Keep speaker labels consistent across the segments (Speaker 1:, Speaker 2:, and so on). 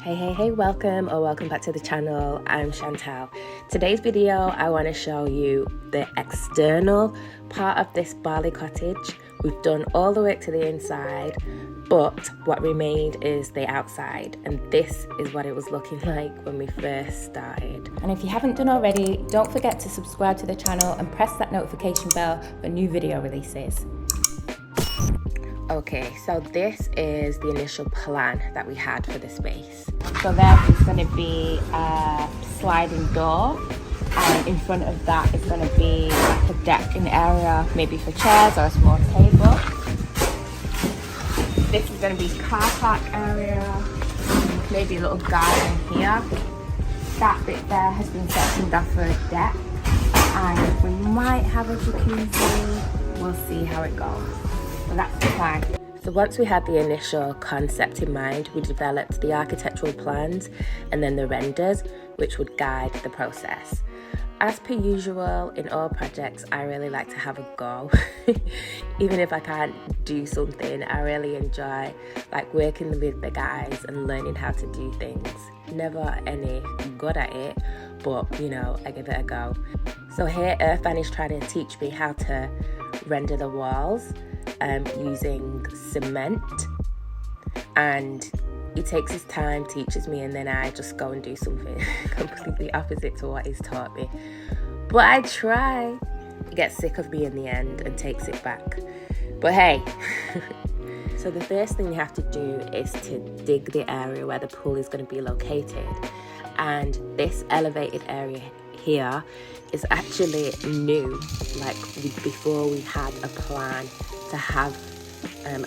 Speaker 1: Hey, welcome back to the channel. I'm Chantal. Today's video, I want to show you the external part of this Bali cottage. We've done all the work to the inside, but what remained is the outside, and this is what it was looking like when we first started.
Speaker 2: And if you haven't done already, don't forget to subscribe to the channel and press that notification bell for new video releases.
Speaker 1: Okay, so this is the initial plan that we had for the space.
Speaker 2: So there is going to be a sliding door, and in front of that is going to be like a decking area, maybe for chairs or a small table. This is going to be car park area, maybe a little garden here. That bit there has been sectioned off for a deck, and we might have a jacuzzi. We'll see how it goes. So that's the plan.
Speaker 1: So once we had the initial concept in mind, we developed the architectural plans and then the renders, which would guide the process. As per usual in all projects, I really like to have a go. Even if I can't do something, I really enjoy like working with the guys and learning how to do things. Never any good at it, but you know, I give it a go. So here Irfan is trying to teach me how to render the walls using cement, and he takes his time, teaches me, and then I just go and do something completely opposite to what he's taught me. But I try. He gets sick of me in the end and takes it back. But hey. So the first thing you have to do is to dig the area where the pool is going to be located, and this elevated area here is actually new. Like before we had a plan to have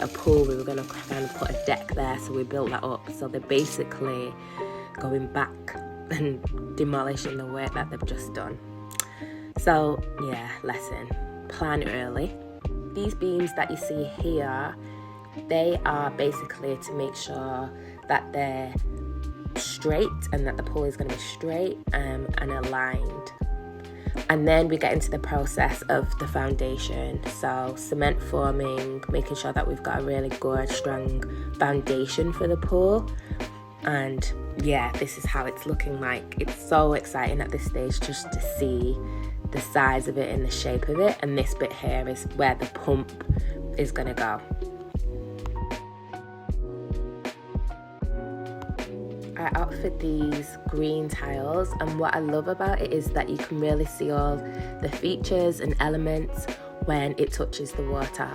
Speaker 1: a pool, we were going to kind of put a deck there, so we built that up. So they're basically going back and demolishing the work that they've just done. So yeah, lesson, plan early. These beams that you see here, they are basically to make sure that they're straight and that the pool is going to be straight and aligned. And then we get into the process of the foundation. So cement forming, making sure that we've got a really good, strong foundation for the pool. And yeah, this is how it's looking like. It's so exciting at this stage just to see the size of it and the shape of it. And this bit here is where the pump is going to go. I opt for these green tiles, and what I love about it is that you can really see all the features and elements when it touches the water.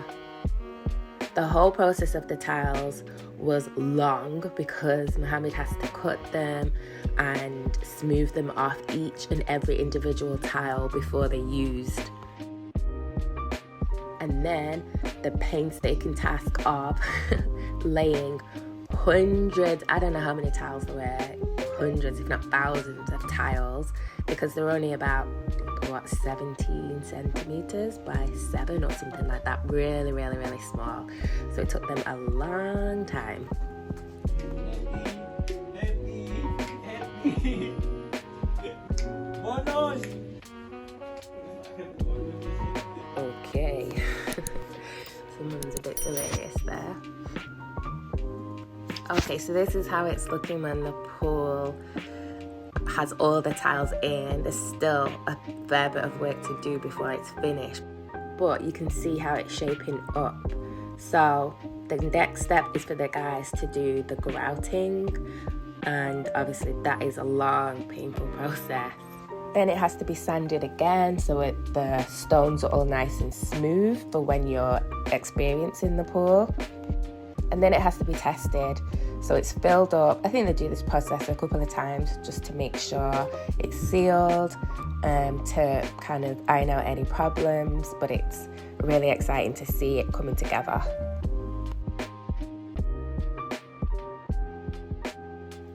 Speaker 1: The whole process of the tiles was long because Mohammed has to cut them and smooth them off each and every individual tile before they're used. And then the painstaking task of laying hundreds, I don't know how many tiles there were, hundreds if not thousands of tiles, because they're only about 17 centimeters by 7 or something like that. Really small. So it took them a long time. Okay. Someone's a bit delirious there. Okay, so this is how it's looking when the pool has all the tiles in. There's still a fair bit of work to do before it's finished, but you can see how it's shaping up. So the next step is for the guys to do the grouting, and obviously that is a long, painful process. Then it has to be sanded again so the stones are all nice and smooth for when you're experiencing the pool. And then it has to be tested, so it's filled up. I think they do this process a couple of times just to make sure it's sealed, to kind of iron out any problems, but it's really exciting to see it coming together.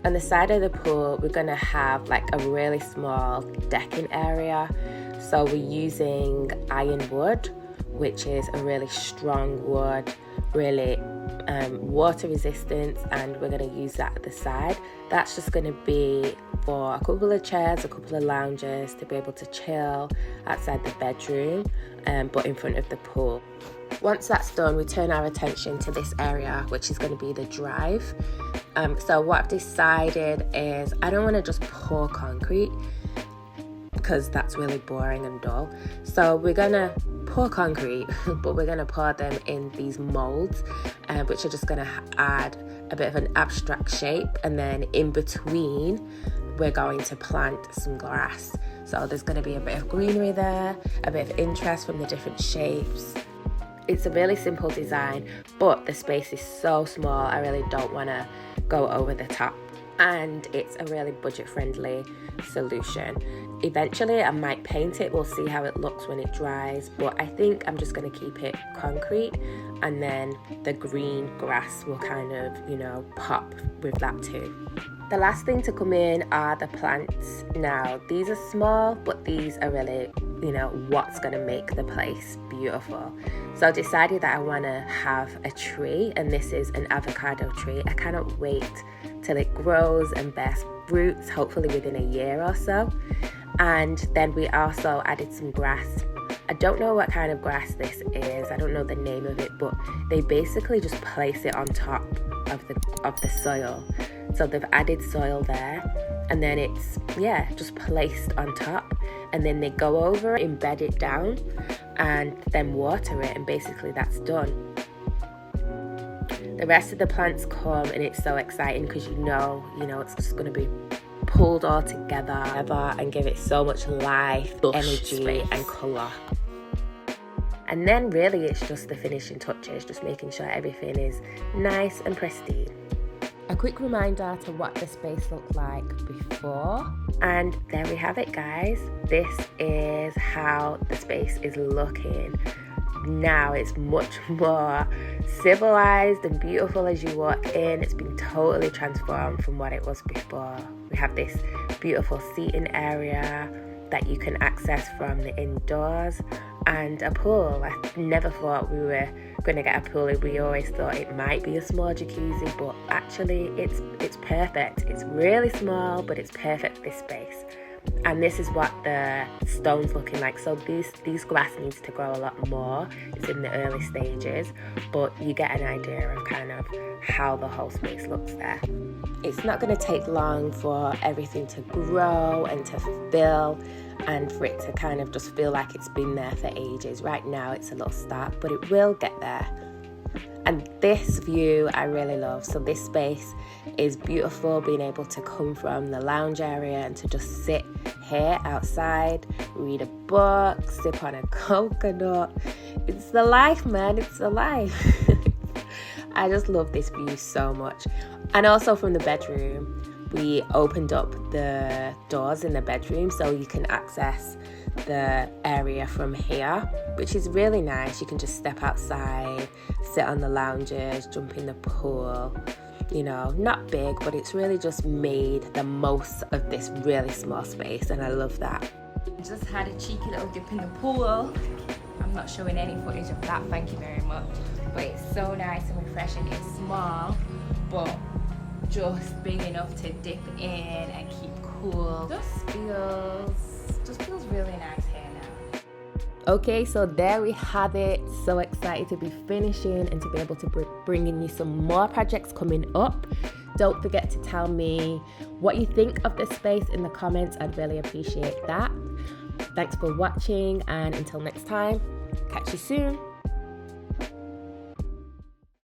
Speaker 1: On the side of the pool, we're going to have like a really small decking area, so we're using ironwood, which is a really strong wood, really water resistance, and we're going to use that at the side. That's just going to be for a couple of chairs, a couple of lounges to be able to chill outside the bedroom, but in front of the pool. Once that's done, we turn our attention to this area, which is going to be the drive. So what I've decided is I don't want to just pour concrete because that's really boring and dull. So we're gonna pour concrete, but we're gonna pour them in these molds, which are just gonna add a bit of an abstract shape, and then in between we're going to plant some grass. So there's going to be a bit of greenery there, a bit of interest from the different shapes. It's a really simple design, but the space is so small, I really don't want to go over the top. And it's a really budget-friendly solution. Eventually I might paint it, we'll see how it looks when it dries, but I think I'm just going to keep it concrete, and then the green grass will kind of, pop with that too. The last thing to come in are the plants. Now, these are small, but these are really, what's going to make the place beautiful. So I decided that I want to have a tree, and this is an avocado tree. I cannot wait till it grows and bears fruits, hopefully within a year or so. And then we also added some grass. I don't know what kind of grass this is, I don't know the name of it, but they basically just place it on top of the soil. So they've added soil there, and then it's just placed on top, and then they go over, embed it down, and then water it, and basically that's done. The rest of the plants come, and it's so exciting because it's just going to be pulled all together and give it so much life, energy, space, and colour. And then really it's just the finishing touches, just making sure everything is nice and pristine. A quick reminder to what the space looked like before. And there we have it, guys. This is how the space is looking now. It's much more civilized and beautiful as you walk in. It's been totally transformed from what it was before. We have this beautiful seating area that you can access from the indoors, and a pool. I never thought we were going to get a pool. We always thought it might be a small jacuzzi, but actually it's perfect. It's really small, but it's perfect for this space. And this is what the stone's looking like. So these grass needs to grow a lot more. It's in the early stages, but you get an idea of kind of how the whole space looks there. It's not going to take long for everything to grow and to fill, and for it to kind of just feel like it's been there for ages. Right now it's a little start, but it will get there. And this view I really love. So this space is beautiful, being able to come from the lounge area and to just sit here outside, read a book, sip on a coconut. It's the life, man, it's the life. I just love this view so much. And also from the bedroom, we opened up the doors in the bedroom so you can access the area from here, which is really nice. You can just step outside, sit on the lounges, jump in the pool. Not big, but it's really just made the most of this really small space, and I love that.
Speaker 2: I just had a cheeky little dip in the pool. I'm not showing any footage of that, thank you very much. But it's so nice and refreshing. It's small, but just big enough to dip in and keep cool. Just feels really nice here now.
Speaker 1: Okay, so there we have it. So excited to be finishing and to be able to bring in you some more projects coming up. Don't forget to tell me what you think of this space in the comments. I'd really appreciate that. Thanks for watching, and until next time, catch you soon.